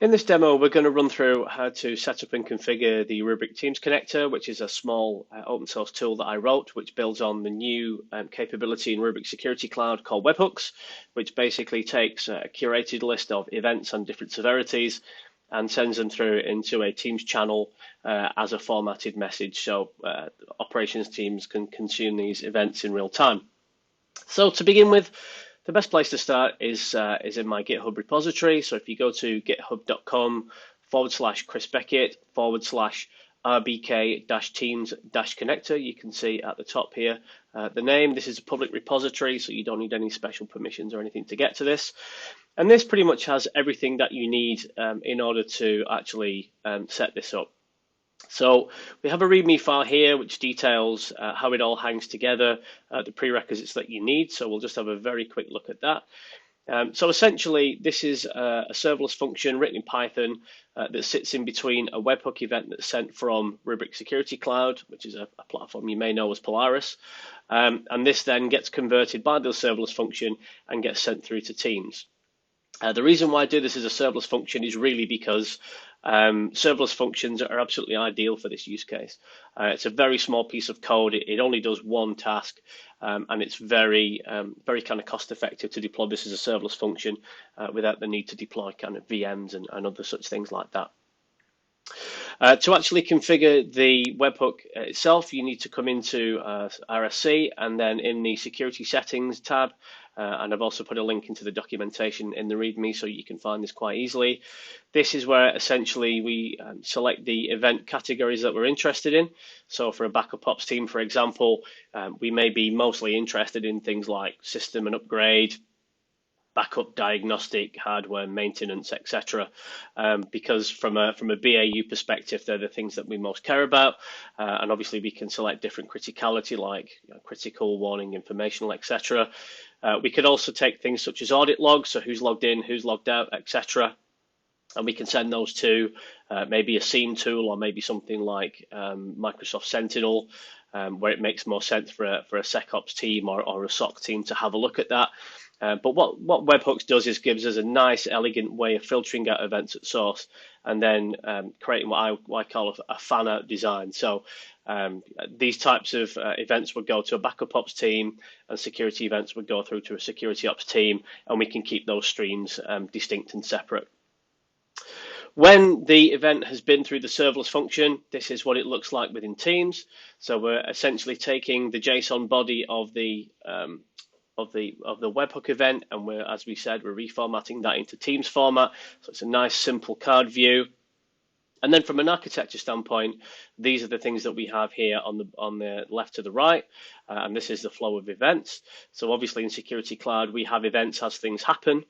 In this demo, we're going to run through how to set up and configure the Rubrik Teams connector, which is a small open source tool that I wrote, which builds on the new capability in Rubrik Security Cloud called webhooks, which basically takes a curated list of events and different severities and sends them through into a Teams channel as a formatted message, so operations teams can consume these events in real time. So to begin with, the best place to start is in my GitHub repository. So if you go to github.com/Chris Beckett /RBK-Teams-Connector, you can see at the top here the name. This is a public repository, so you don't need any special permissions or anything to get to this. And this pretty much has everything that you need in order to actually set this up. So we have a README file here which details how it all hangs together, the prerequisites that you need. So we'll just have a very quick look at that. So essentially, this is a serverless function written in Python that sits in between a webhook event that's sent from Rubrik Security Cloud, which is a platform you may know as Polaris. And this then gets converted by the serverless function and gets sent through to Teams. The reason why I do this as a serverless function is really because serverless functions are absolutely ideal for this use case. It's a very small piece of code. It only does one task, and it's very kind of cost effective to deploy this as a serverless function without the need to deploy kind of VMs and other such things like that. To actually configure the webhook itself, you need to come into RSC and then in the security settings tab, and I've also put a link into the documentation in the README so you can find this quite easily. This is where essentially we select the event categories that we're interested in. So for a backup ops team, for example, we may be mostly interested in things like system and upgrade, backup diagnostic, hardware maintenance, etc. Because from a BAU perspective, they're the things that we most care about. And obviously we can select different criticality like critical, warning, informational, etc. We could also take things such as audit logs, so who's logged in, who's logged out, etc. And we can send those to maybe a SIEM tool or maybe something like Microsoft Sentinel, where it makes more sense for a SecOps team or a SOC team to have a look at that. But what webhooks does is gives us a nice, elegant way of filtering out events at source and then creating what I call a fan-out design. So these types of events would go to a backup ops team, and security events would go through to a security ops team, and we can keep those streams distinct and separate. When the event has been through the serverless function, this is what it looks like within Teams. So we're essentially taking the JSON body of the webhook event, and as we said, we're reformatting that into Teams format. So it's a nice, simple card view. And then from an architecture standpoint, these are the things that we have here on the left to the right, and this is the flow of events. So obviously in Security Cloud, we have events as things happen.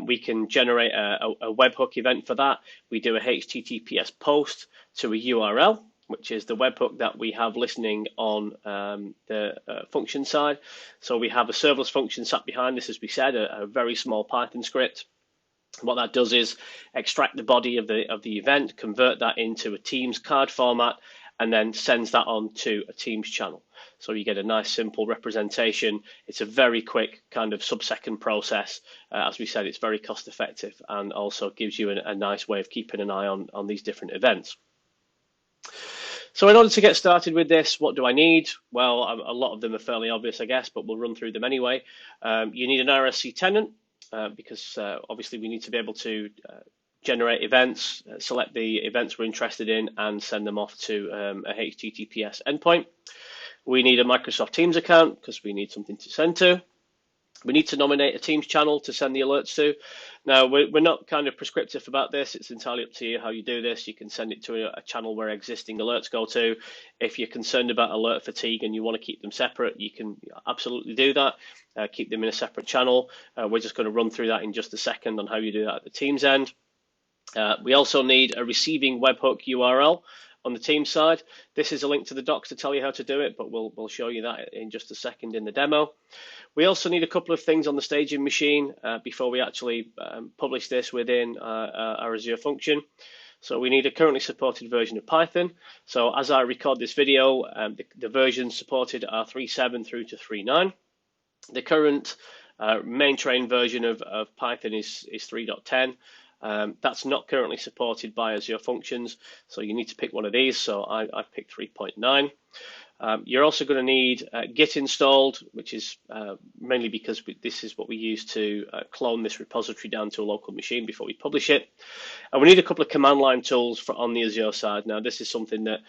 We can generate a webhook event for that. We do a HTTPS post to a URL, which is the webhook that we have listening on the function side. So we have a serverless function sat behind this, as we said, a very small Python script. What that does is extract the body of the event, convert that into a Teams card format, and then sends that on to a Teams channel. So you get a nice simple representation. It's a very quick kind of sub-second process. As we said, it's very cost effective and also gives you a nice way of keeping an eye on these different events. So in order to get started with this, what do I need? Well, a lot of them are fairly obvious, I guess, but we'll run through them anyway. You need an RSC tenant because obviously we need to be able to generate events, select the events we're interested in, and send them off to a HTTPS endpoint. We need a Microsoft Teams account because we need something to send to. We need to nominate a Teams channel to send the alerts to. Now, we're not kind of prescriptive about this. It's entirely up to you how you do this. You can send it to a channel where existing alerts go to. If you're concerned about alert fatigue and you want to keep them separate, you can absolutely do that. Keep them in a separate channel. We're just going to run through that in just a second on how you do that at the Teams end. We also need a receiving webhook URL on the Teams side. This is a link to the docs to tell you how to do it, but we'll show you that in just a second in the demo. We also need a couple of things on the staging machine before we actually publish this within our Azure function. So we need a currently supported version of Python. So as I record this video, the versions supported are 3.7 through to 3.9. The current main train version of Python is 3.10. That's not currently supported by Azure Functions, so you need to pick one of these. So I've picked 3.9. You're also going to need Git installed, which is mainly because this is what we use to clone this repository down to a local machine before we publish it. And we need a couple of command line tools on the Azure side. Now, this is something that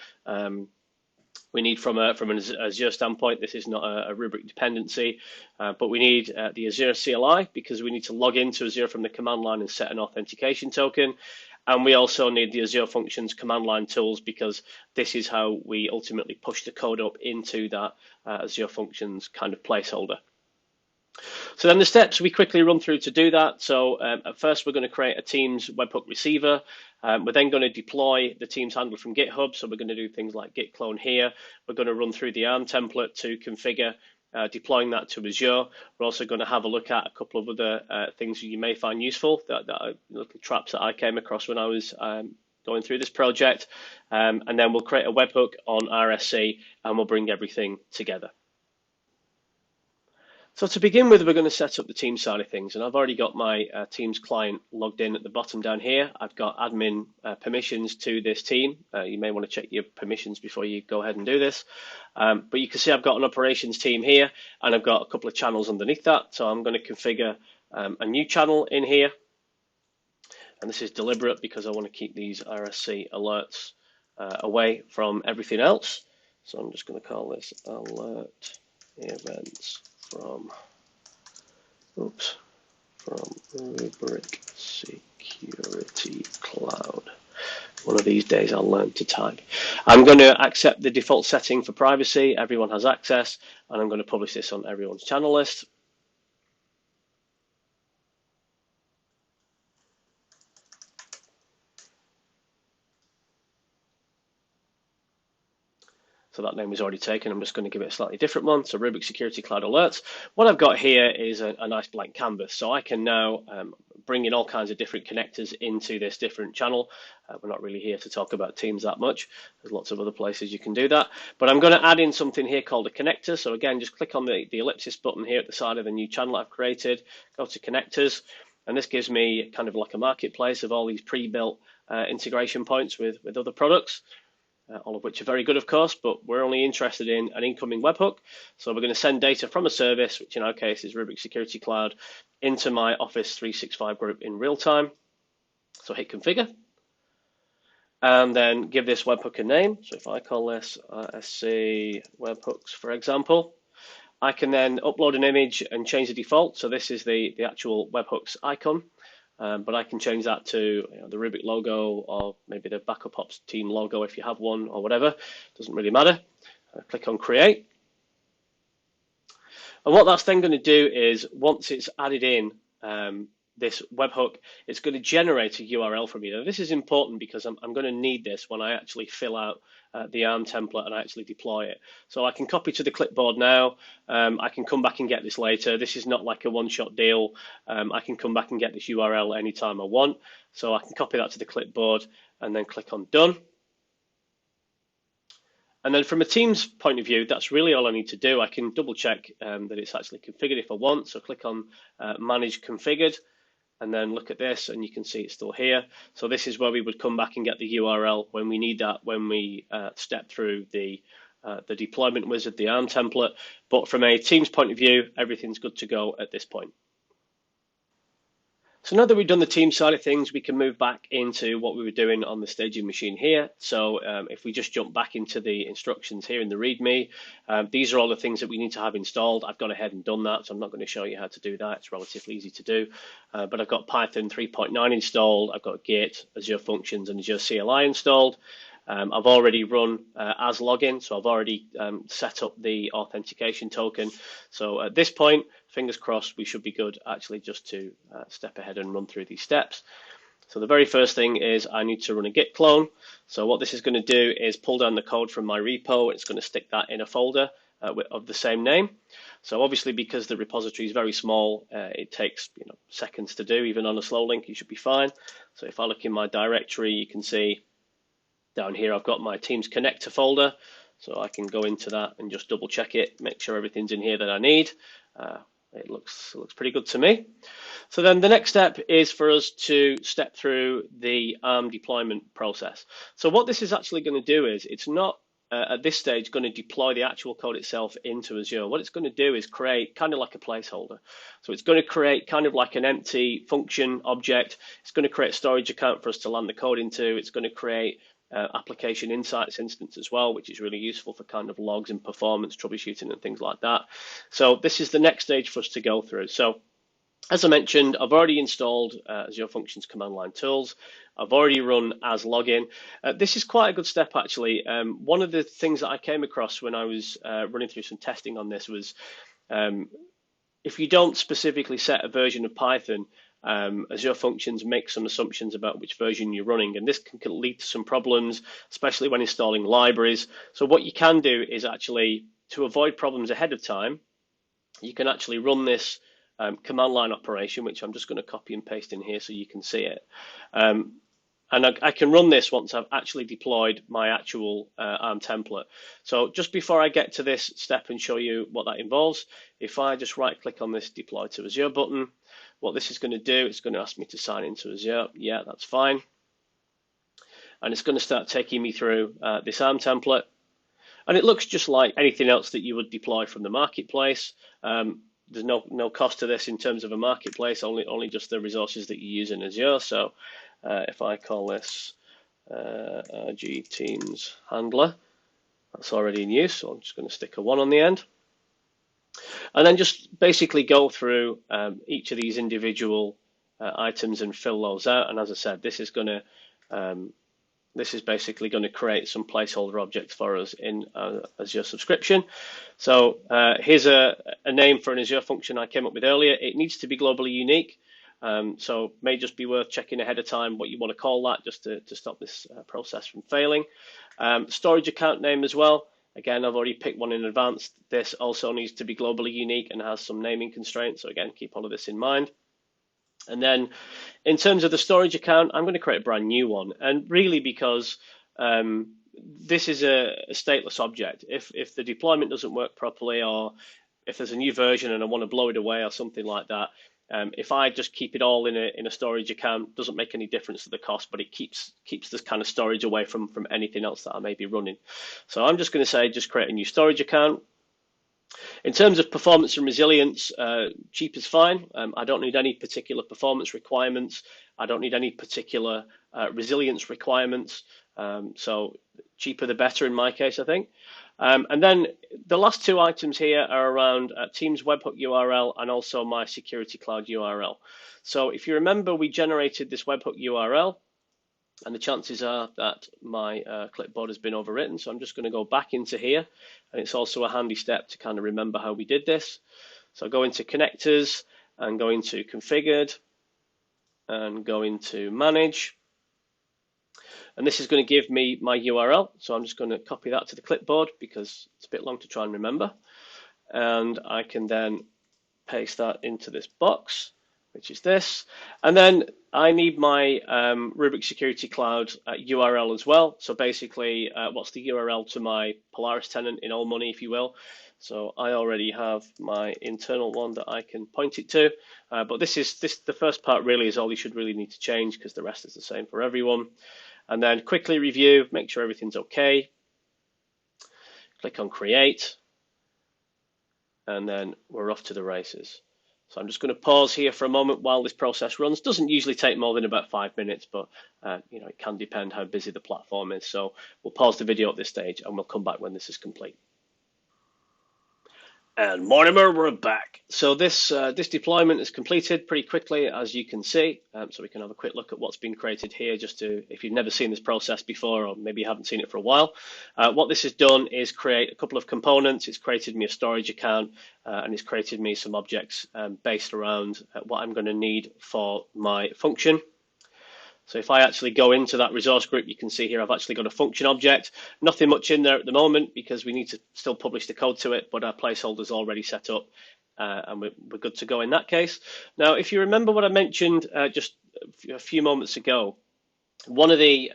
we need from an Azure standpoint. This is not a Rubrik dependency, but we need the Azure CLI because we need to log into Azure from the command line and set an authentication token. And we also need the Azure Functions command line tools because this is how we ultimately push the code up into that Azure Functions kind of placeholder. So then the steps we quickly run through to do that. So at first we're going to create a Teams webhook receiver. We're then going to deploy the Teams handler from GitHub. So we're going to do things like git clone here. We're going to run through the ARM template to configure deploying that to Azure. We're also going to have a look at a couple of other things you may find useful, that little traps that I came across when I was going through this project. And then we'll create a webhook on RSC and we'll bring everything together. So to begin with, we're going to set up the Teams side of things, and I've already got my Teams client logged in at the bottom down here. I've got admin permissions to this team. You may want to check your permissions before you go ahead and do this. But you can see I've got an operations team here, and I've got a couple of channels underneath that. So I'm going to configure a new channel in here. And this is deliberate because I want to keep these RSC alerts away from everything else. So I'm just going to call this alert events from Rubrik Security Cloud. One of these days I'll learn to type. I'm going to accept the default setting for privacy. Everyone has access, and I'm going to publish this on everyone's channel list. So that name is already taken. I'm just going to give it a slightly different one. So Rubrik Security Cloud Alerts. What I've got here is a nice blank canvas. So I can now bring in all kinds of different connectors into this different channel. We're not really here to talk about Teams that much. There's lots of other places you can do that. But I'm going to add in something here called a connector. So again, just click on the ellipsis button here at the side of the new channel I've created. Go to connectors. And this gives me kind of like a marketplace of all these pre-built integration points with other products. All of which are very good, of course, but we're only interested in an incoming webhook. So we're going to send data from a service, which in our case is Rubrik Security Cloud, into my Office 365 group in real time. So hit configure, and then give this webhook a name. So if I call this RSC webhooks, for example, I can then upload an image and change the default. So this is the actual webhooks icon. But I can change that to the Rubrik logo, or maybe the Backup Ops team logo if you have one, or whatever. Doesn't really matter. Click on create. And what that's then going to do is, once it's added in this webhook, it's going to generate a URL from you. Now, this is important because I'm going to need this when I actually fill out the ARM template and I actually deploy it. So I can copy to the clipboard now. I can come back and get this later. This is not like a one-shot deal. I can come back and get this URL anytime I want. So I can copy that to the clipboard and then click on done. And then from a Teams point of view, that's really all I need to do. I can double check that it's actually configured if I want. So click on manage configured. And then look at this, and you can see it's still here. So this is where we would come back and get the URL when we need that, when we step through the deployment wizard, the ARM template. But from a Teams point of view, everything's good to go at this point. So now that we've done the Teams side of things, we can move back into what we were doing on the staging machine here. So if we just jump back into the instructions here in the README, these are all the things that we need to have installed. I've gone ahead and done that, so I'm not going to show you how to do that. It's relatively easy to do. But I've got Python 3.9 installed. I've got Git, Azure Functions, and Azure CLI installed. I've already run as login, so I've already set up the authentication token. So at this point, fingers crossed, we should be good actually just to step ahead and run through these steps. So the very first thing is I need to run a git clone. So what this is going to do is pull down the code from my repo. It's going to stick that in a folder of the same name. So obviously, because the repository is very small, it takes seconds to do. Even on a slow link, you should be fine. So if I look in my directory, you can see down here I've got my Teams connector folder. So I can go into that and just double check it, make sure everything's in here that I need. It looks pretty good to me. So then the next step is for us to step through the deployment process. So what this is actually going to do is it's not at this stage going to deploy the actual code itself into Azure. What it's going to do is create kind of like a placeholder. So it's going to create kind of like an empty function object. It's going to create a storage account for us to land the code into. It's going to create application insights instance as well, which is really useful for kind of logs and performance troubleshooting and things like that. So this is the next stage for us to go through. So as I mentioned, I've already installed Azure Functions command line tools. I've already run as login. This is quite a good step, actually. One of the things that I came across when I was running through some testing on this was if you don't specifically set a version of Python, Azure Functions make some assumptions about which version you're running, and this can lead to some problems, especially when installing libraries. So what you can do is actually, to avoid problems ahead of time, you can actually run this command line operation, which I'm just going to copy and paste in here so you can see it. And I can run this once I've actually deployed my actual ARM template. So just before I get to this step and show you what that involves, if I just right click on this deploy to Azure button, what this is going to do, it's going to ask me to sign into Azure. Yeah, that's fine. And it's going to start taking me through this ARM template. And it looks just like anything else that you would deploy from the marketplace. There's no cost to this in terms of a marketplace, only just the resources that you use in Azure. So if I call this RG Teams Handler, that's already in use, so I'm just going to stick a 1 on the end. And then just basically go through each of these individual items and fill those out. And as I said, this is basically going to create some placeholder objects for us in Azure subscription. So here's a name for an Azure function I came up with earlier. It needs to be globally unique. So may just be worth checking ahead of time what you want to call that, just to stop this process from failing. Storage account name as well. Again, I've already picked one in advance. This also needs to be globally unique and has some naming constraints. So again, keep all of this in mind. And then in terms of the storage account, I'm going to create a brand new one. And really because this is a stateless object. If the deployment doesn't work properly, or if there's a new version and I want to blow it away or something like that, if I just keep it all in a storage account, doesn't make any difference to the cost, but it keeps this kind of storage away from anything else that I may be running. So I'm just going to say just create a new storage account. In terms of performance and resilience, cheap is fine. I don't need any particular performance requirements. I don't need any particular resilience requirements. So cheaper the better in my case, I think. And then the last two items here are around Teams webhook URL and also my Security Cloud URL. So if you remember, we generated this webhook URL, and the chances are that my clipboard has been overwritten. So I'm just going to go back into here, and it's also a handy step to kind of remember how we did this. So go into connectors and go into configured and go into manage. And this is going to give me my URL. So I'm just going to copy that to the clipboard because it's a bit long to try and remember. And I can then paste that into this box, which is this. And then I need my Rubrik Security Cloud URL as well. So basically, what's the URL to my Polaris tenant in all money, if you will. So I already have my internal one that I can point it to. But the first part really is all you should really need to change, because the rest is the same for everyone. And then quickly review, make sure everything's okay. Click on create. And then we're off to the races. So I'm just going to pause here for a moment while this process runs. Doesn't usually take more than about 5 minutes, but it can depend how busy the platform is. So we'll pause the video at this stage and we'll come back when this is complete. And Mortimer, we're back. So this deployment is completed pretty quickly, as you can see. So we can have a quick look at what's been created here, just to, if you've never seen this process before, or maybe you haven't seen it for a while. What this has done is create a couple of components. It's created me a storage account, and it's created me some objects based around what I'm going to need for my function. So if I actually go into that resource group, you can see here I've actually got a function object. Nothing much in there at the moment because we need to still publish the code to it, but our placeholder's already set up, and we're good to go in that case. Now, if you remember what I mentioned just a few moments ago, one of the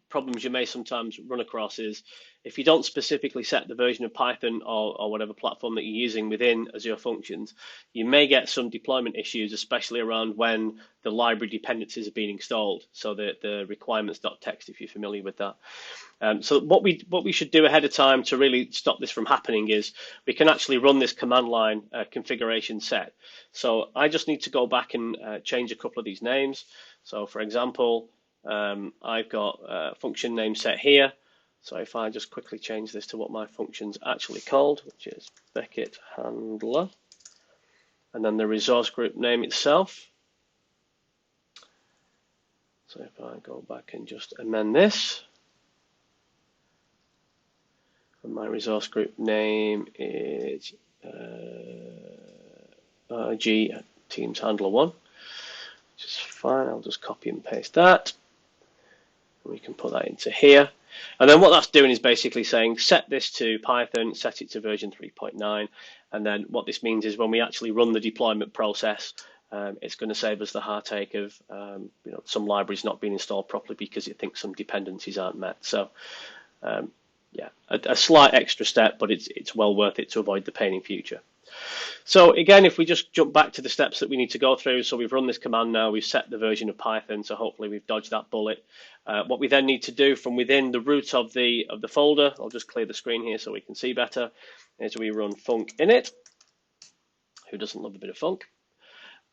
problems you may sometimes run across is if you don't specifically set the version of Python or whatever platform that you're using within Azure Functions, you may get some deployment issues, especially around when the library dependencies are being installed. So the requirements.txt, if you're familiar with that. So what we should do ahead of time to really stop this from happening is we can actually run this command line configuration set. So I just need to go back and change a couple of these names. So for example, I've got a function name set here. So if I just quickly change this to what my function's actually called, which is Beckett handler, and then the resource group name itself. So if I go back and just amend this, and my resource group name is RG Teams Handler 1, which is fine. I'll just copy and paste that. We can put that into here. And then what that's doing is basically saying set this to Python, set it to version 3.9, and then what this means is when we actually run the deployment process, it's going to save us the heartache of some libraries not being installed properly because it thinks some dependencies aren't met. So yeah, a slight extra step, but it's well worth it to avoid the pain in future. So again, if we just jump back to the steps that we need to go through, so we've run this command now, we've set the version of Python, so hopefully we've dodged that bullet. What we then need to do from within the root of the folder, I'll just clear the screen here so we can see better, is we run func init. Who doesn't love a bit of func?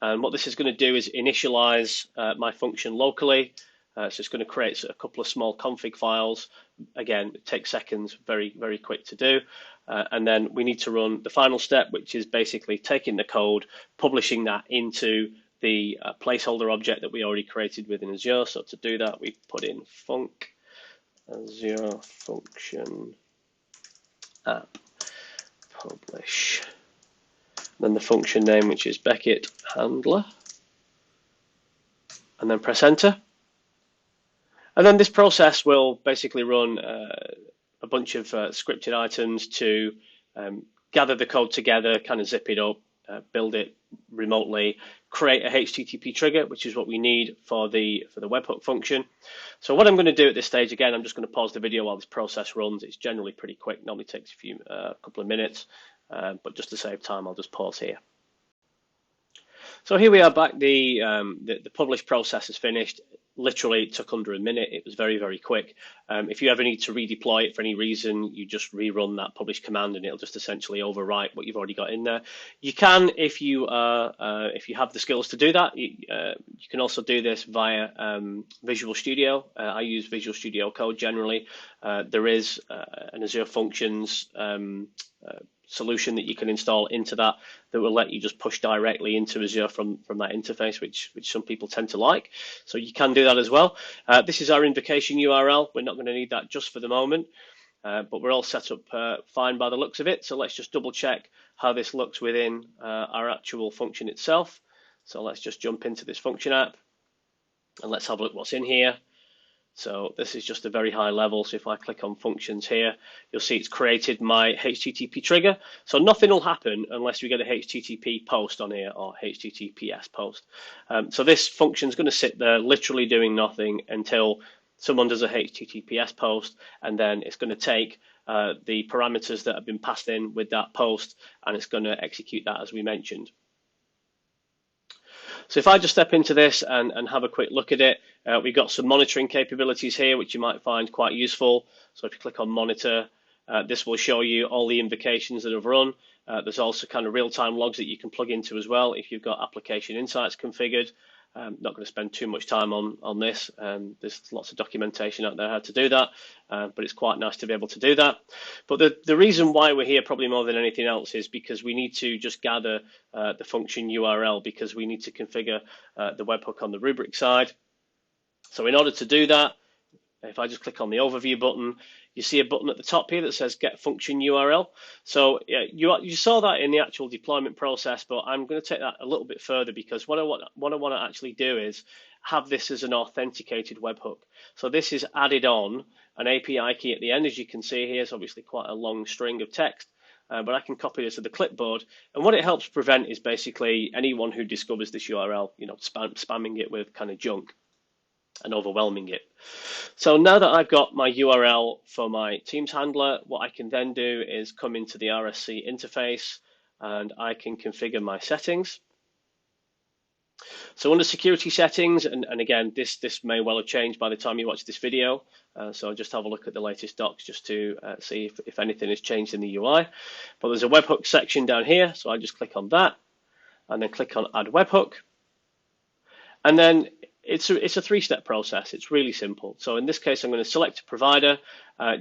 And what this is going to do is initialize my function locally. So it's going to create a couple of small config files. Again, it takes seconds, very, very quick to do. And then we need to run the final step, which is basically taking the code, publishing that into the placeholder object that we already created within Azure. So to do that, we put in func Azure function app publish. Then the function name, which is Beckett handler, and then press enter. And then this process will basically run a bunch of scripted items to gather the code together, kind of zip it up, build it remotely, create a HTTP trigger, which is what we need for the webhook function. So what I'm going to do at this stage, again, I'm just going to pause the video while this process runs. It's generally pretty quick, normally takes a couple of minutes, but just to save time, I'll just pause here. So here we are back. The publish process is finished. Literally, it took under a minute. It was very, very quick. If you ever need to redeploy it for any reason, you just rerun that publish command, and it'll just essentially overwrite what you've already got in there. You can, if you have the skills to do that, you can also do this via Visual Studio. I use Visual Studio Code generally. There is an Azure Functions solution that you can install into that will let you just push directly into Azure from that interface, which some people tend to like. So you can do that as well. This is our invocation URL. We're not going to need that just for the moment, but we're all set up fine by the looks of it. So let's just double check how this looks within our actual function itself. So let's just jump into this function app and let's have a look what's in here. So this is just a very high level. So if I click on functions here, you'll see it's created my HTTP trigger. So nothing will happen unless we get a HTTP post on here or HTTPS post. So this function is going to sit there literally doing nothing until someone does a HTTPS post, and then it's going to take the parameters that have been passed in with that post, and it's going to execute that as we mentioned. So if I just step into this and have a quick look at it, we've got some monitoring capabilities here, which you might find quite useful. So if you click on monitor, this will show you all the invocations that have run. There's also kind of real-time logs that you can plug into as well if you've got application insights configured. Not going to spend too much time on this. There's lots of documentation out there how to do that, but it's quite nice to be able to do that. But the reason why we're here probably more than anything else is because we need to just gather the function URL, because we need to configure the webhook on the Rubrik side. So in order to do that, if I just click on the overview button, you see a button at the top here that says get function URL. So yeah, you saw that in the actual deployment process, but I'm going to take that a little bit further, because what I want to actually do is have this as an authenticated webhook. So this is added on an API key at the end, as you can see here. It's obviously quite a long string of text, but I can copy this to the clipboard. And what it helps prevent is basically anyone who discovers this URL, spamming it with kind of junk. and overwhelming it. So now that I've got my URL for my Teams handler, what I can then do is come into the RSC interface and I can configure my settings. So under security settings, and again, this may well have changed by the time you watch this video. So I'll just have a look at the latest docs just to see if anything has changed in the UI. But there's a webhook section down here, so I just click on that and then click on add webhook. And then it's a three-step process. It's really simple. So in this case, I'm going to select a provider.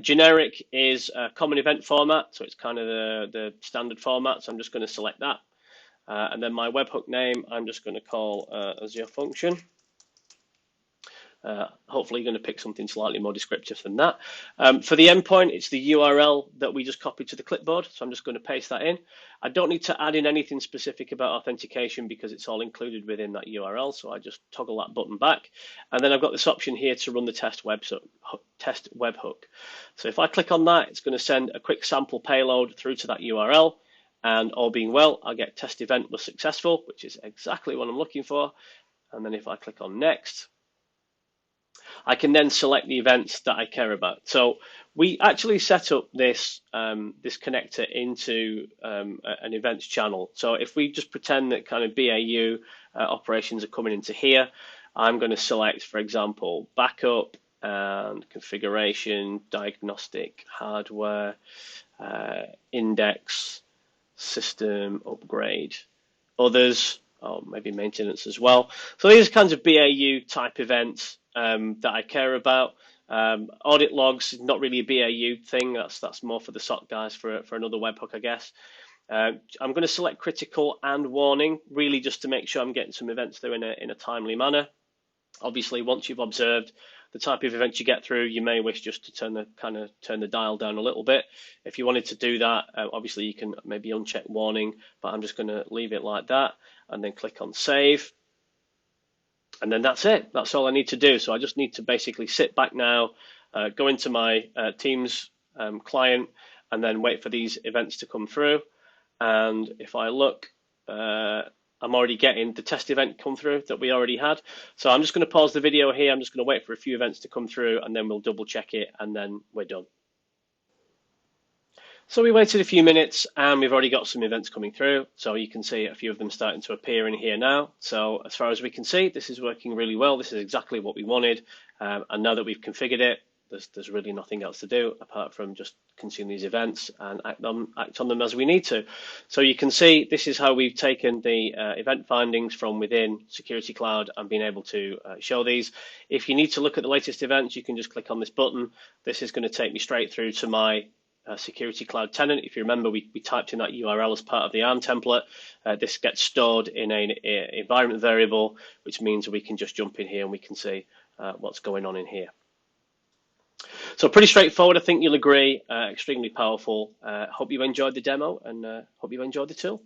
Generic is a common event format, so it's kind of the standard format. So I'm just going to select that. And then my webhook name, I'm just going to call Azure function. Hopefully you're going to pick something slightly more descriptive than that. For the endpoint, it's the URL that we just copied to the clipboard. So I'm just going to paste that in. I don't need to add in anything specific about authentication because it's all included within that URL. So I just toggle that button back. And then I've got this option here to run the test webhook. So if I click on that, it's going to send a quick sample payload through to that URL. And all being well, I'll get test event was successful, which is exactly what I'm looking for. And then if I click on next, I can then select the events that I care about. So we actually set up this this connector into an events channel. So if we just pretend that kind of BAU operations are coming into here, I'm going to select, for example, backup and configuration, diagnostic, hardware, index, system upgrade, others, or maybe maintenance as well. So these are kinds of BAU type events that I care about. Audit logs, not really a BAU thing. That's more for the SOC guys for another webhook, I guess. I'm going to select critical and warning, really just to make sure I'm getting some events through in a timely manner. Obviously, once you've observed the type of events you get through, you may wish just to turn the dial down a little bit. If you wanted to do that, obviously you can maybe uncheck warning, but I'm just going to leave it like that and then click on save. And then that's it. That's all I need to do. So I just need to basically sit back now, go into my Teams client, and then wait for these events to come through. And if I look, I'm already getting the test event come through that we already had. So I'm just going to pause the video here. I'm just going to wait for a few events to come through, and then we'll double check it, and then we're done. So we waited a few minutes and we've already got some events coming through. So you can see a few of them starting to appear in here now. So as far as we can see, this is working really well. This is exactly what we wanted. And now that we've configured it, there's really nothing else to do apart from just consume these events and act on them as we need to. So you can see this is how we've taken the event findings from within Security Cloud and been able to show these. If you need to look at the latest events, you can just click on this button. This is going to take me straight through to my Security Cloud tenant. If you remember, we typed in that URL as part of the ARM template. This gets stored in an environment variable, which means we can just jump in here and we can see what's going on in here. So pretty straightforward, I think you'll agree, extremely powerful. Hope you enjoyed the demo and hope you enjoyed the tool.